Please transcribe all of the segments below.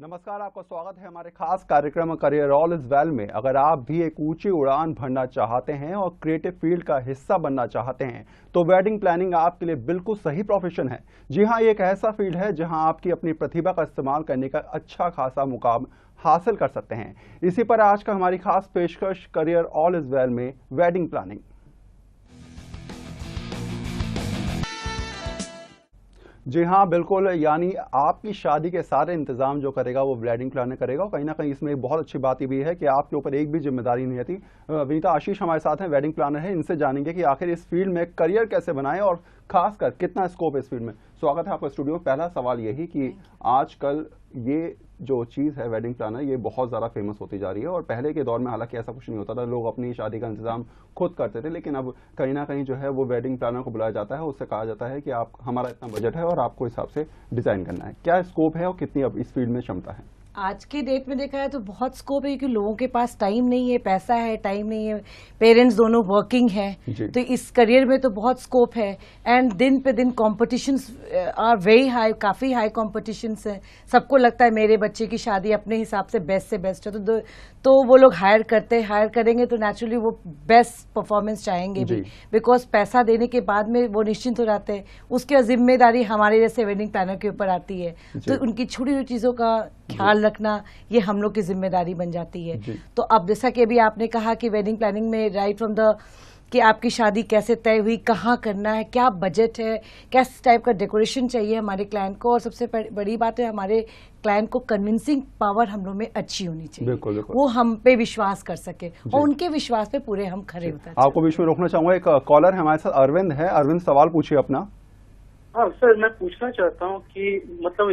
नमस्कार, आपका स्वागत है हमारे खास कार्यक्रम करियर ऑल इज वेल में। अगर आप भी एक ऊंची उड़ान भरना चाहते हैं और क्रिएटिव फील्ड का हिस्सा बनना चाहते हैं तो वेडिंग प्लानिंग आपके लिए बिल्कुल सही प्रोफेशन है। जी हाँ, ये एक ऐसा फील्ड है जहां आपकी अपनी प्रतिभा का इस्तेमाल करने का अच्छा खासा मुकाम हासिल कर सकते हैं। इसी पर आज का हमारी खास पेशकश करियर ऑल इज वेल में वेडिंग प्लानिंग। जी हाँ, बिल्कुल, यानी आपकी शादी के सारे इंतजाम जो करेगा वो वेडिंग प्लानर करेगा। और कहीं ना कहीं इसमें एक बहुत अच्छी बात ये भी है कि आपके ऊपर एक भी जिम्मेदारी नहीं रहती। विनीता आशीष हमारे साथ हैं, वेडिंग प्लानर है। इनसे जानेंगे कि आखिर इस फील्ड में करियर कैसे बनाएं और खासकर कितना स्कोप है इस फील्ड में। स्वागत है आपका स्टूडियो में। पहला सवाल यही कि आजकल ये जो चीज़ है वेडिंग प्लानर, ये बहुत ज़्यादा फेमस होती जा रही है। और पहले के दौर में हालांकि ऐसा कुछ नहीं होता था, लोग अपनी शादी का इंतजाम खुद करते थे। लेकिन अब कहीं ना कहीं जो है वो वेडिंग प्लानर को बुलाया जाता है, उससे कहा जाता है कि आप हमारा इतना बजट है और आपको हिसाब से डिज़ाइन करना है। क्या स्कोप है और कितनी अब इस फील्ड में क्षमता है? आज के डेट में देखा है तो बहुत स्कोप है, क्योंकि लोगों के पास टाइम नहीं है, पैसा है, टाइम नहीं है, पेरेंट्स दोनों वर्किंग है, तो इस करियर में तो बहुत स्कोप है। एंड दिन पे दिन कॉम्पिटिशन्स आर वेरी हाई, काफी हाई कॉम्पिटिशन्स है। सबको लगता है मेरे बच्चे की शादी अपने हिसाब से बेस्ट है, तो वो लोग हायर करेंगे तो नेचुरली वो बेस्ट परफॉर्मेंस चाहेंगे भी, बिकॉज पैसा देने के बाद में वो निश्चिंत हो जाते हैं। उसकी जिम्मेदारी हमारे जैसे वेडिंग प्लानर के ऊपर आती है, तो उनकी छोटी छोटी चीजों का ख्याल रखना ये हम लोग की जिम्मेदारी बन जाती है। तो अब जैसा कि अभी आपने कहा कि वेडिंग प्लानिंग में राइट फ्रॉम द कि आपकी शादी कैसे तय हुई, कहाँ करना है, क्या बजट है, किस टाइप का डेकोरेशन चाहिए हमारे क्लाइंट को, और सबसे बड़ी बात है हमारे क्लाइंट को कन्विंसिंग पावर हम लोग में अच्छी होनी चाहिए। बिल्कुल। वो हम पे विश्वास कर सके और उनके विश्वास पे पूरे हम खड़े उतर। आपको बीच में रोकना चाहूंगा, एक कॉलर है हमारे साथ, अरविंद है। अरविंद, सवाल पूछिए अपना। हाँ सर, मैं पूछना चाहता हूँ कि मतलब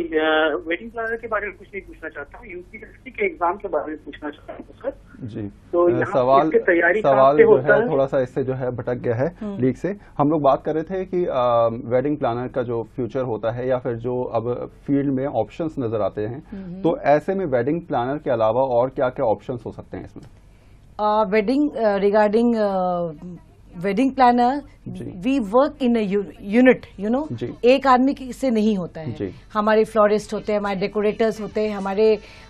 वेडिंग प्लानर के बारे में कुछ नहीं पूछना चाहता हूँ, यूपीएससी के एग्जाम के बारे में पूछना चाहता हूँ सर। जी, तो सवाल तैयारी जो है थोड़ा सा इससे जो है भटक गया है लीक से। हम लोग बात कर रहे थे कि वेडिंग प्लानर का जो फ्यूचर होता है या फिर जो अब फील्ड में ऑप्शंस नजर आते हैं, तो ऐसे में वेडिंग प्लानर के अलावा और क्या क्या ऑप्शंस हो सकते हैं इसमें? Regarding wedding planner we work in unit, you know, एक आदमी से नहीं होता है। हमारे फ्लोरिस्ट होते हैं, हमारे डेकोरेटर्स होते हैं, हमारे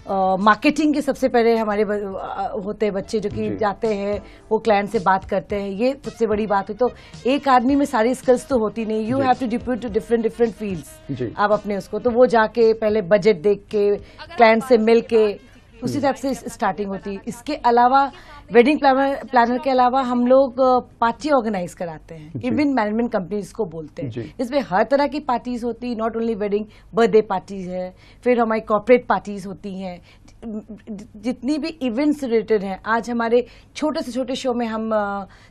मार्केटिंग के सबसे पहले हमारे होते हैं बच्चे जो कि जाते हैं वो क्लाइंट से बात करते हैं। ये सबसे बड़ी बात है। तो एक आदमी में सारी स्किल्स तो होती नहीं, you have to depute to different fields. आप अपने उसको तो वो जाके पहले बजट देख के क्लाइंट से मिल के उसी टाइप से स्टार्टिंग होती है। इसके अलावा वेडिंग प्लानर के अलावा हम लोग पार्टी ऑर्गेनाइज कराते हैं, इवेंट मैनेजमेंट कंपनीज को बोलते हैं। इसमें हर तरह की पार्टीज होती है, not only wedding, birthday parties है, फिर हमारी कॉर्पोरेट पार्टीज होती हैं, जितनी भी इवेंट्स रिलेटेड हैं। आज हमारे छोटे से छोटे शो में हम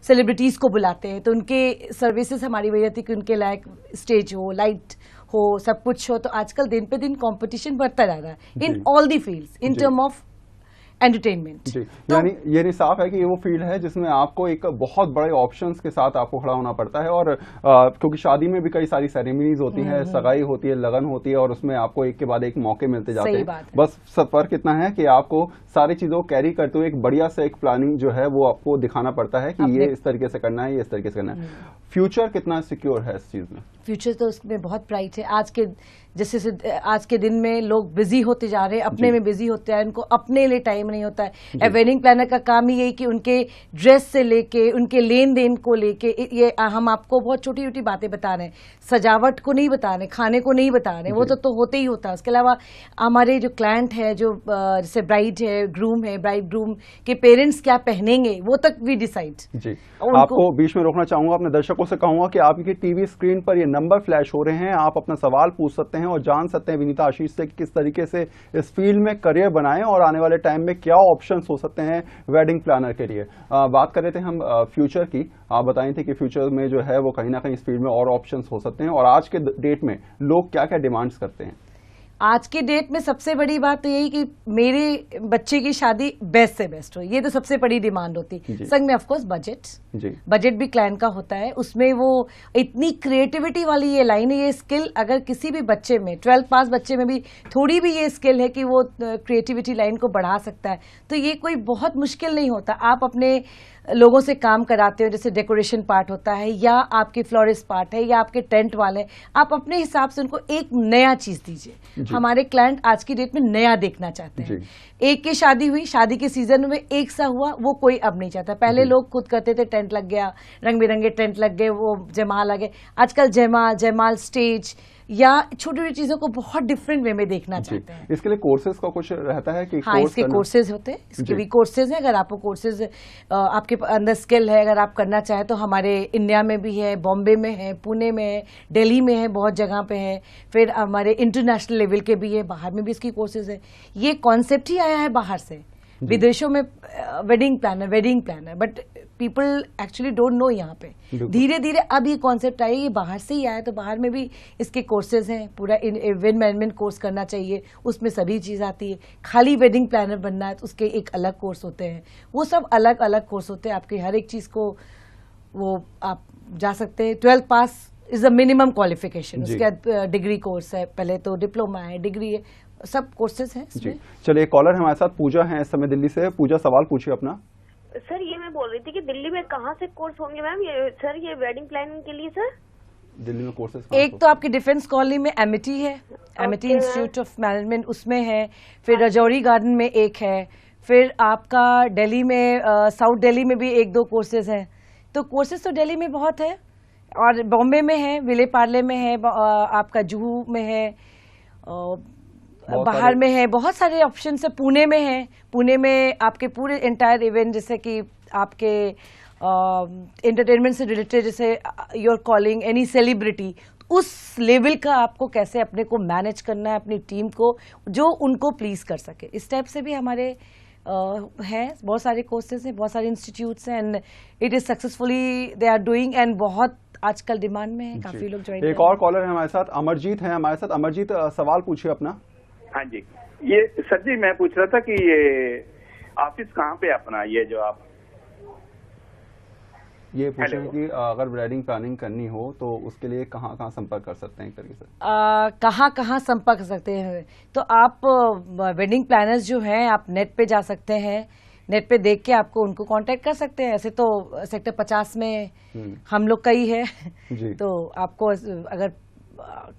सेलिब्रिटीज को बुलाते हैं, तो उनके सर्विसेज हमारी वजह थी कि उनके लायक स्टेज हो, लाइट हो, सब कुछ हो। तो आजकल दिन पे दिन कंपटीशन बढ़ता जा रहा है in all the fields in term of entertainment. यानी ये नहीं साफ है कि ये वो फील्ड है जिसमें आपको एक बहुत बड़े ऑप्शंस के साथ आपको खड़ा होना पड़ता है। और क्योंकि शादी में भी कई सारी सेरेमनीज होती हैं, सगाई होती है, लगन होती है, और उसमें आपको एक के बाद एक मौके मिलते जाते हैं। बस फर्क इतना है कि आपको सारी चीजों को कैरी करते हुए एक बढ़िया से एक प्लानिंग जो है वो आपको दिखाना पड़ता है कि ये इस तरीके से करना है, ये इस तरीके से करना है। फ्यूचर कितना सिक्योर है इस चीज में? फ्यूचर तो उसमें बहुत ब्राइट है। आज के दिन में लोग बिजी होते जा रहे हैं, अपने में बिजी होते हैं, उनको अपने लिए टाइम नहीं होता है। वेडिंग प्लानर का काम ही यही कि उनके ड्रेस से लेके उनके लेन देन को लेके, ये हम आपको बहुत छोटी छोटी बातें बता रहे हैं, सजावट को नहीं बता रहे, खाने को नहीं बता रहे, वो तो होते ही होता है। उसके अलावा हमारे जो क्लाइंट है, जो जैसे ब्राइड है, ग्रूम है, ब्राइड ग्रूम के पेरेंट्स क्या पहनेंगे वो तक भी डिसाइड। जी, आपको बीच में रोकना चाहूंगा, अपने दर्शकों से कहूंगा कि आपकी टीवी स्क्रीन पर ये नंबर फ्लैश हो रहे हैं, आप अपना सवाल पूछ सकते हैं और जान सकते हैं विनीता आशीष से कि किस तरीके से इस फील्ड में करियर बनाएं और आने वाले टाइम में क्या ऑप्शंस हो सकते हैं वेडिंग प्लानर के लिए। बात कर रहे थे हम फ्यूचर की, आप बताए थे कि फ्यूचर में जो है वो कहीं ना कहीं इस फील्ड में और ऑप्शंस हो सकते हैं, और आज के डेट में लोग क्या क्या डिमांड्स करते हैं? आज के डेट में सबसे बड़ी बात तो यही कि मेरे बच्चे की शादी बेस्ट से बेस्ट हो, ये तो सबसे बड़ी डिमांड होती है। संग में ऑफ कोर्स बजट भी क्लाइंट का होता है। उसमें वो इतनी क्रिएटिविटी वाली ये लाइन है, ये स्किल अगर किसी भी बच्चे में 12th पास बच्चे में भी थोड़ी भी ये स्किल है कि वो क्रिएटिविटी लाइन को बढ़ा सकता है, तो ये कोई बहुत मुश्किल नहीं होता। आप अपने लोगों से काम कराते हो, जैसे डेकोरेशन पार्ट होता है या आपके फ्लोरिस्ट पार्ट है या आपके टेंट वाले, आप अपने हिसाब से उनको एक नया चीज दीजिए। हमारे क्लाइंट आज की डेट में नया देखना चाहते हैं। एक की शादी हुई, शादी के सीजन में एक सा हुआ, वो कोई अब नहीं चाहता। पहले लोग खुद करते थे, टेंट लग गया, रंग बिरंगे टेंट लग गए, वो जयमाल लगे। आजकल जयमाल स्टेज या छोटी छोटी चीजों को बहुत डिफरेंट वे में देखना चाहते हैं। इसके लिए कोर्सेज का कुछ रहता है कि हाँ, इसके कोर्सेज होते हैं, इसके भी कोर्सेज हैं। अगर आपको कोर्सेज आपके अंदर स्किल है, अगर आप करना चाहें तो हमारे इंडिया में भी है, बॉम्बे में है, पुणे में है, दिल्ली में है, बहुत जगह पे है। फिर हमारे इंटरनेशनल लेवल के भी है, बाहर में भी इसकी कोर्सेज है। ये कॉन्सेप्ट ही आया है बाहर से, विदेशों में wedding planner, but people actually don't know. यहाँ पे धीरे धीरे अब ये कॉन्सेप्ट आया, ये बाहर से ही आया, तो बाहर में भी इसके कोर्सेज हैं। पूरा इवेंट मैनेजमेंट कोर्स करना चाहिए, उसमें सभी चीज आती है। खाली वेडिंग प्लानर बनना है तो उसके एक अलग कोर्स होते हैं, वो सब अलग अलग कोर्स होते हैं। आपके हर एक चीज को वो आप जा सकते हैं। 12th pass is a minimum qualification, उसके बाद डिग्री कोर्स है, पहले तो डिप्लोमा है, डिग्री है, सब कोर्सेज हैं इसमें। चलिए, कॉलर हमारे साथ पूजा है इस समय दिल्ली से। पूजा, सवाल पूछिए अपना। सर, ये मैं बोल रही थी कि दिल्ली में कहाँ से कोर्स होंगे मैम ये वेडिंग प्लानिंग के लिए? सर, दिल्ली में कोर्सेज एक तो आपकी डिफेंस कॉलोनी में एमिटी है, एमिटी इंस्टीट्यूट ऑफ मैनेजमेंट, उसमें है। फिर रजौरी गार्डन में एक है। फिर आपका दिल्ली में साउथ दिल्ली में भी 1-2 कोर्सेज हैं। तो कोर्सेज तो दिल्ली में बहुत है, और बॉम्बे में है, विले पार्ले में है, आपका जुहू में है, बाहर में है, बहुत सारे ऑप्शन है। पुणे में है, पुणे में आपके पूरे एंटायर इवेंट, जैसे कि आपके एंटरटेनमेंट से रिलेटेड, जैसे यूर कॉलिंग एनी सेलिब्रिटी, उस लेवल का आपको कैसे अपने को मैनेज करना है, अपनी टीम को, जो उनको प्लीज कर सके। इस टाइप से भी हमारे हैं बहुत सारे कोर्सेज हैं, बहुत सारे इंस्टीट्यूट्स हैं, and it is successfully they are doing, and बहुत आजकल डिमांड में है, काफी लोग ज्वाइन। एक और कॉलर है हमारे साथ, अमरजीत है हमारे साथ। अमरजीत, सवाल पूछिए अपना। हाँ जी, ये सर जी मैं पूछ रहा था कि ये ऑफिस कहाँ पे अपना, ये जो आप ये पूछें कि अगर वेडिंग प्लानिंग करनी हो तो उसके लिए कहाँ कहाँ संपर्क कर सकते हैं एक तरीके से? कहाँ कहाँ संपर्क कर सकते हैं? तो आप वेडिंग प्लानर्स जो हैं, आप नेट पे जा सकते हैं, नेट पे देख के आपको उनको कांटेक्ट कर सकते हैं। ऐसे तो सेक्टर 50 में हम लोग का ही है तो आपको अगर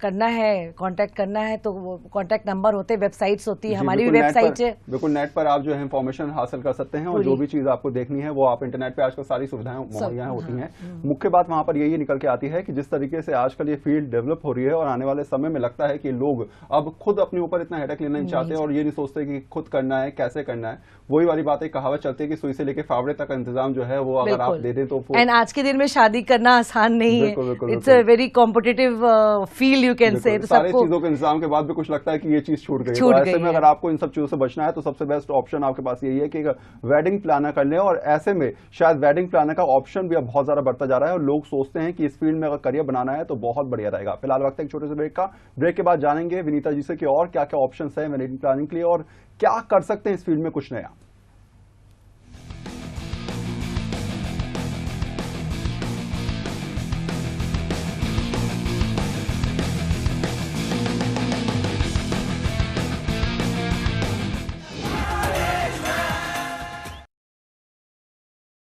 करना है, कांटेक्ट करना है तो वो कांटेक्ट नंबर होते हैं, वेबसाइट्स होती है, हमारी भी वेबसाइट है। बिल्कुल, नेट पर आप जो है इंफॉर्मेशन हासिल कर सकते हैं, और जो भी चीज आपको देखनी है वो आप इंटरनेट पे आजकल सारी सुविधाएं मुहैया होती हैं। मुख्य बात वहां पर यही निकल के आती है कि जिस तरीके से आजकल ये फील्ड डेवलप हो रही है, और आने वाले समय में लगता है कि लोग अब खुद अपने ऊपर इतना हेडेक लेना नहीं चाहते, और ये नहीं सोचते कि खुद करना है, कैसे करना है। वही वाली बात, एक कहावत चलती है कि सुई से लेके फावड़े तक का इंतजाम जो है वो अगर आप दे दें तो। एंड आज के दिन में शादी करना आसान नहीं है, it's a very competitive field, you can say. तो सारी चीजों के इंतजाम के बाद भी कुछ लगता है कि ये चीज छूट गई, तो ऐसे में अगर आपको इन सब चीजों से बचना है तो सबसे बेस्ट ऑप्शन आपके पास यही है कि वेडिंग प्लानर कर लें। और ऐसे में शायद वेडिंग प्लानर का ऑप्शन भी अब बहुत ज्यादा बढ़ता जा रहा है, और लोग सोचते हैं कि इस फील्ड में अगर करियर बनाना है तो बहुत बढ़िया रहेगा। फिलहाल वक्त एक छोटे से ब्रेक का, ब्रेक के बाद जानेंगे विनीता जी से कि और क्या क्या ऑप्शन है वेडिंग प्लानिंग के लिए, और क्या कर सकते हैं इस फील्ड में कुछ नया।